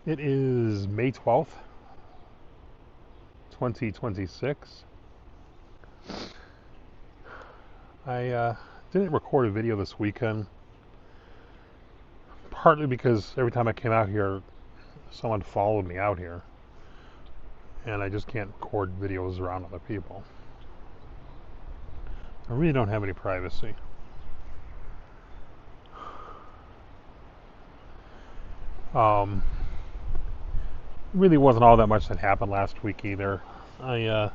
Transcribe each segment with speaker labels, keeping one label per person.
Speaker 1: It is May 12th, 2026. I didn't record a video this weekend, partly because every time I came out here, someone followed me out here, and I just can't record videos around other people. I really don't have any privacy. Um, really wasn't all that much that happened last week either. I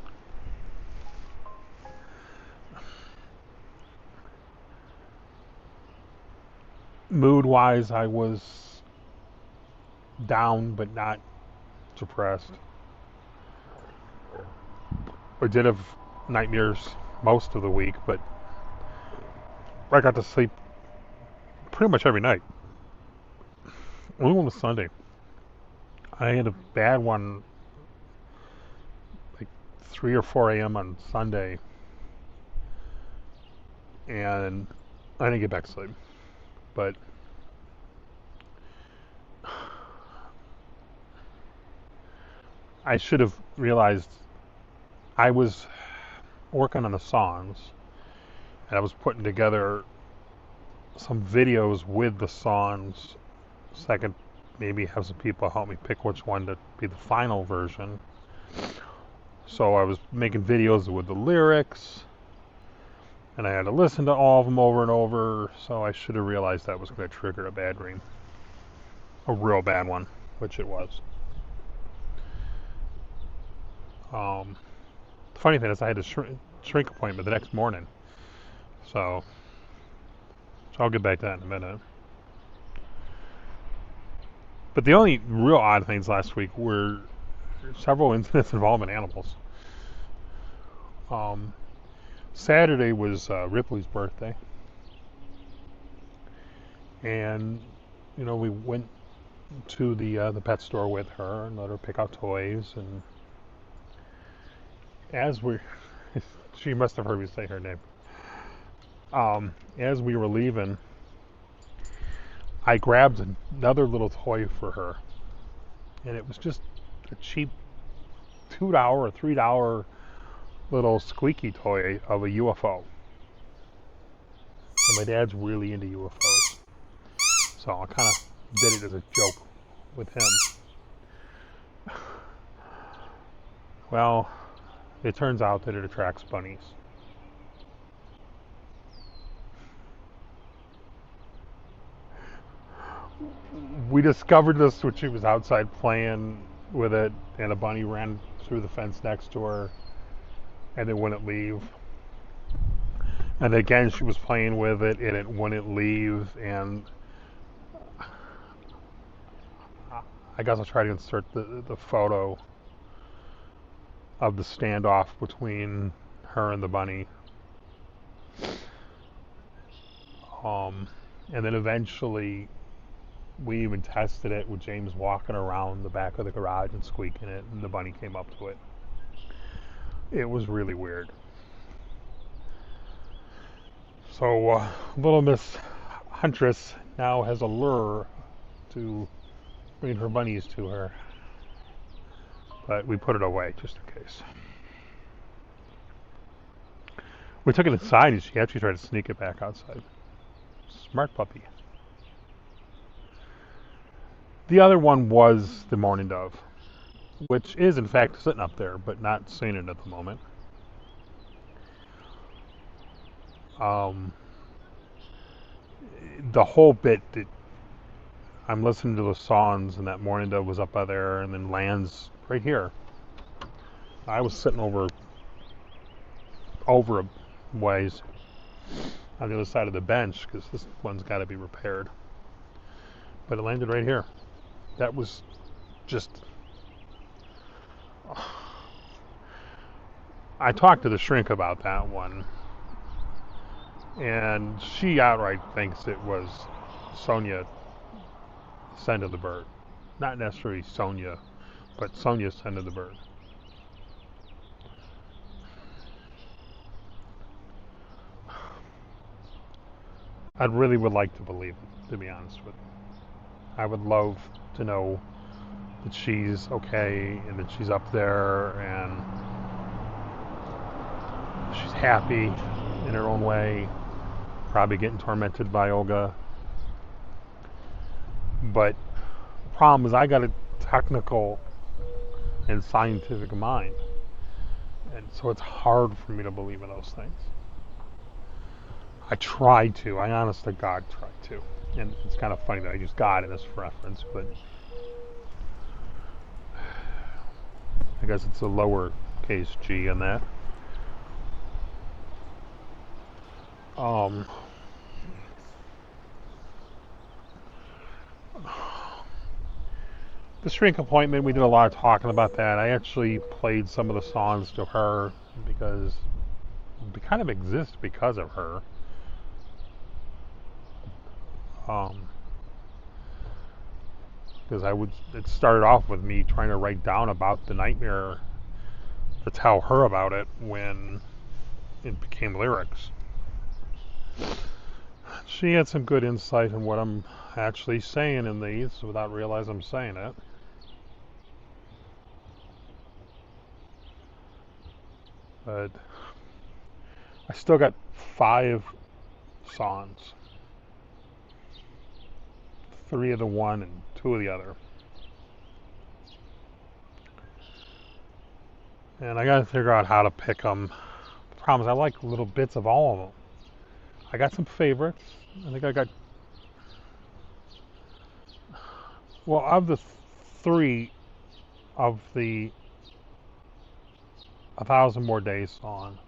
Speaker 1: Mood-wise, I was down but not depressed. I did have nightmares most of the week, but I got to sleep pretty much every night. Only one was Sunday. I had a bad one like 3 or 4 a.m. on Sunday, and I didn't get back to sleep. But I should have realized I was working on the songs, and I was putting together some videos with the songs so I could maybe have some people help me pick which one to be the final version. So I was making videos with the lyrics, and I had to listen to all of them over and over, so I should have realized that was going to trigger a bad dream. A real bad one, which it was. Um, the funny thing is I had a shrink appointment the next morning, so I'll get back to that in a minute. But the only real odd things last week were several incidents involving animals. Um, Saturday was Ripley's birthday, and we went to the pet store with her and let her pick out toys. And as we, she must have heard me say her name. As we were leaving, I grabbed another little toy for her, and it was just a cheap $2 or $3 little squeaky toy of a UFO. And my dad's really into UFOs, so I kind of did it as a joke with him. Well, it turns out that it attracts bunnies. We discovered this when she was outside playing with it, and a bunny ran through the fence next to her, and it wouldn't leave. And again, she was playing with it, and it wouldn't leave. And I guess I'll try to insert the photo of the standoff between her and the bunny. And then eventually, we even tested it with James walking around the back of the garage and squeaking it, and the bunny came up to it. It was really weird. So, little Miss Huntress now has a lure to bring her bunnies to her. But we put it away just in case. We took it inside, and she actually tried to sneak it back outside. Smart puppy. The other one was the mourning dove, which is in fact sitting up there, but not seeing it at the moment. The whole bit that I'm listening to the songs, and that mourning dove was up by there, and then lands right here. I was sitting over a ways on the other side of the bench because this one's got to be repaired. But it landed right here. That was just. I talked to the shrink about that one, and she outright thinks it was Sonia sending the bird. Not necessarily Sonia, but Sonia sending the bird. I really would like to believe it, to be honest with you. I would love to know that she's okay and that she's up there and she's happy in her own way, probably getting tormented by Olga. But the problem is I got a technical and scientific mind. And so it's hard for me to believe in those things. I try to. I honest to God try to. And it's kind of funny that I use God in this reference, but I guess it's a lowercase g in that. The shrink appointment, we did a lot of talking about that. I actually played some of the songs to her because they kind of exist because of her. Because it started off with me trying to write down about the nightmare to tell her about it when it became lyrics. She had some good insight in what I'm actually saying in these without realizing I'm saying it. But I still got 5 songs. 3 of the one and 2 of the other. And I gotta figure out how to pick them. The problem is I like little bits of all of them. I got some favorites. I think I got, well, of the 3 of the 1,000 More Days song,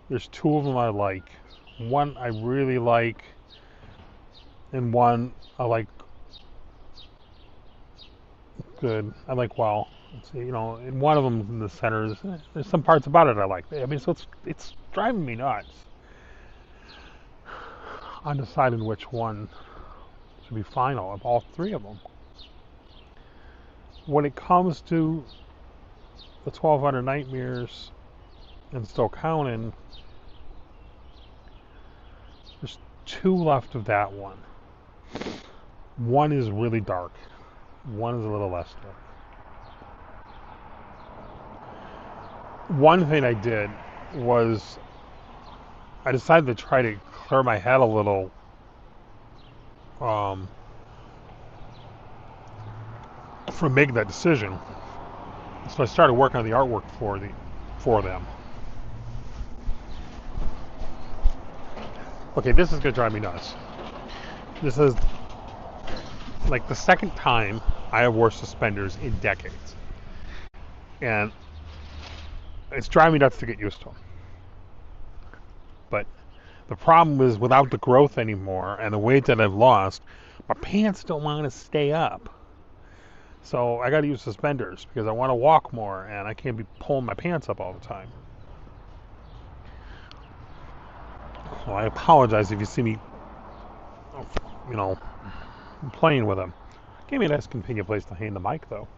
Speaker 1: there's 2 of them I like. One I really like, and one I like good. I like well. In one of them in the centers, there's some parts about it I like. I mean, so it's driving me nuts. Undecided which one should be final of all 3 of them. When it comes to the 1,200 Nightmares and Still Counting, there's 2 left of that one. One is really dark. One is a little less dark. One thing I did was I decided to try to clear my head a little from making that decision. So I started working on the artwork for them. Okay, this is gonna drive me nuts. This is like the second time I have wore suspenders in decades, and it's driving me nuts to get used to them. But the problem is, without the growth anymore and the weight that I've lost, my pants don't want to stay up. So I got to use suspenders because I want to walk more and I can't be pulling my pants up all the time. So I apologize if you see me, playing with them. Gave me a nice convenient place to hang the mic, though.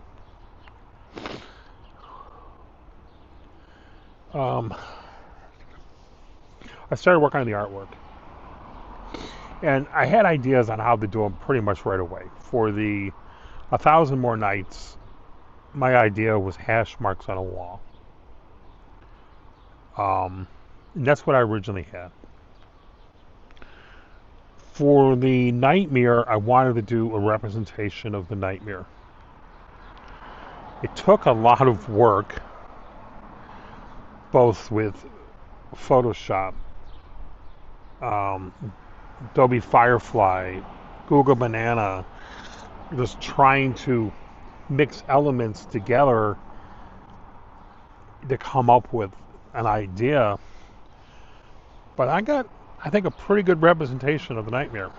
Speaker 1: I started working on the artwork. And I had ideas on how to do them pretty much right away. For the 1,000 More Nights, my idea was hash marks on a wall. And that's what I originally had. For the nightmare, I wanted to do a representation of the nightmare. It took a lot of work, both with Photoshop, Adobe Firefly, Google Banana, just trying to mix elements together to come up with an idea. But I got, I think, a pretty good representation of the nightmare,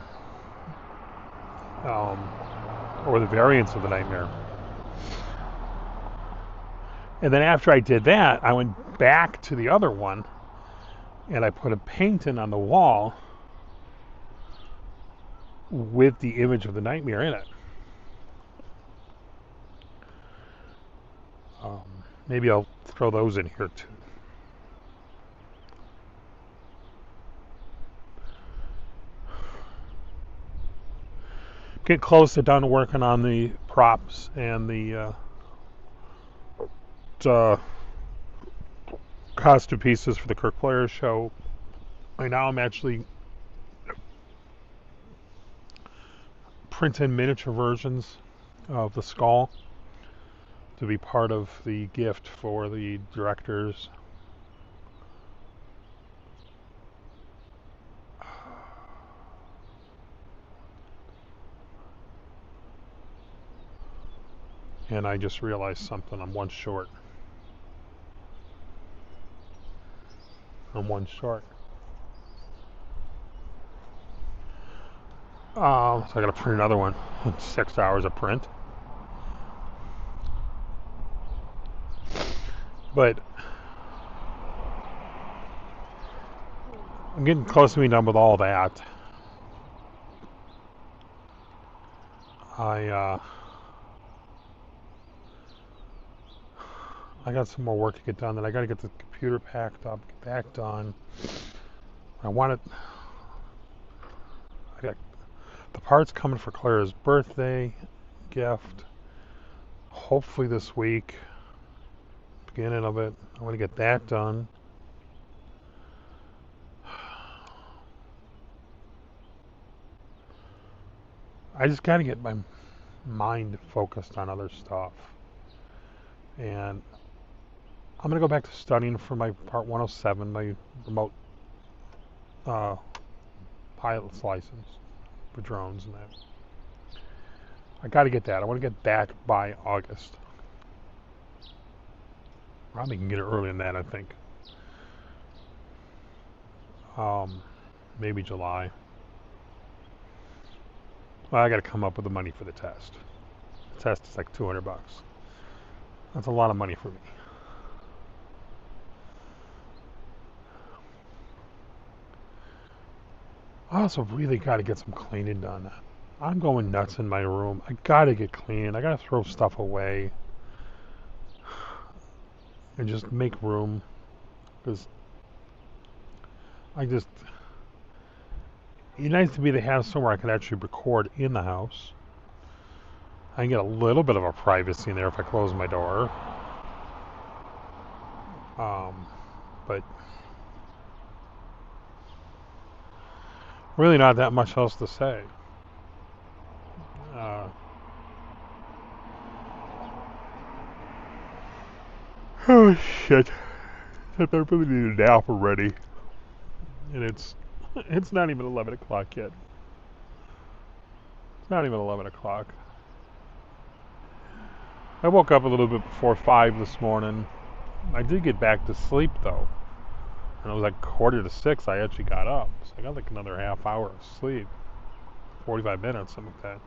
Speaker 1: or the variants of the nightmare. And then after I did that, I went back to the other one and I put a painting on the wall with the image of the nightmare in it. Maybe I'll throw those in here too. Get close to done working on the props and the costume pieces for the Kirk Players show. Right now I'm actually printing miniature versions of the skull to be part of the gift for the directors. And I just realized something. I'm one short. I'm one short. So I gotta print another one. 6 hours of print. But I'm getting close to being done with all that. I got some more work to get done. Then I got to get the computer packed up, get that done. I got the parts coming for Claire's birthday gift. Hopefully this week, beginning of it. I want to get that done. I just got to get my mind focused on other stuff. And I'm going to go back to studying for my Part 107, my remote pilot's license for drones and that. I got to get that. I want to get that by August. Probably can get it earlier than that, I think. Maybe July. Well, I got to come up with the money for the test. The test is like $200. That's a lot of money for me. I also really got to get some cleaning done. I'm going nuts in my room. I got to get clean. I got to throw stuff away and just make room, because it'd be nice to be to have somewhere I can actually record in the house. I can get a little bit of a privacy in there if I close my door. But really not that much else to say. Oh shit. I really need a nap already. And it's not even 11 o'clock yet. It's not even 11 o'clock. I woke up a little bit before 5 this morning. I did get back to sleep though. And it was like 5:45 I actually got up. So I got like another half hour of sleep. 45 minutes, something like that.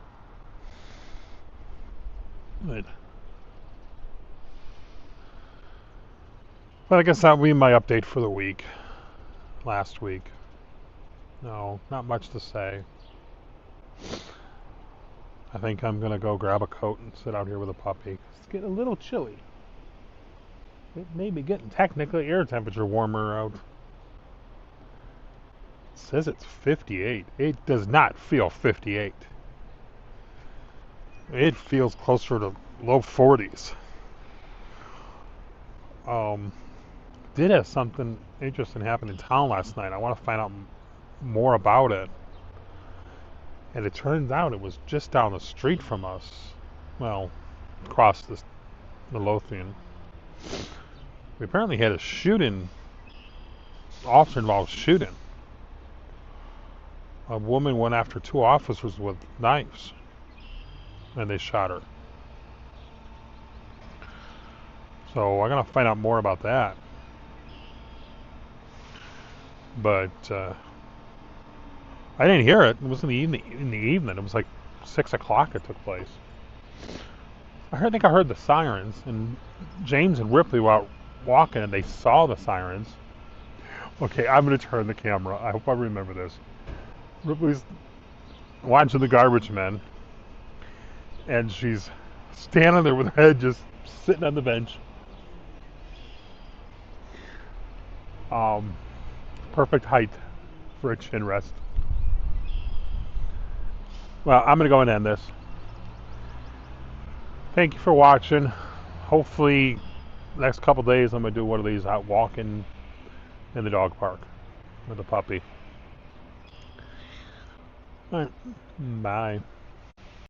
Speaker 1: But I guess that'll be my update for the week. Last week. No, not much to say. I think I'm going to go grab a coat and sit out here with a puppy. It's getting a little chilly. It may be getting technically air temperature warmer out. It says it's 58. It does not feel 58. It feels closer to low 40s. Did have something interesting happen in town last night. I want to find out more about it. And it turns out it was just down the street from us. Well, across the Midlothian. We apparently had a shooting, officer-involved shooting. A woman went after 2 officers with knives, and they shot her. So I'm gonna find out more about that. But I didn't hear it. It was in the evening. It was like 6 o'clock. It took place. I think I heard the sirens, and James and Ripley were out walking, and they saw the sirens. Okay, I'm gonna turn the camera. I hope I remember this. Ripley's watching the garbage men, and she's standing there with her head just sitting on the bench. Perfect height for a chin rest. Well, I'm going to go and end this. Thank you for watching. Hopefully, next couple days I'm gonna do one of these out walking in the dog park with the puppy. All right, bye.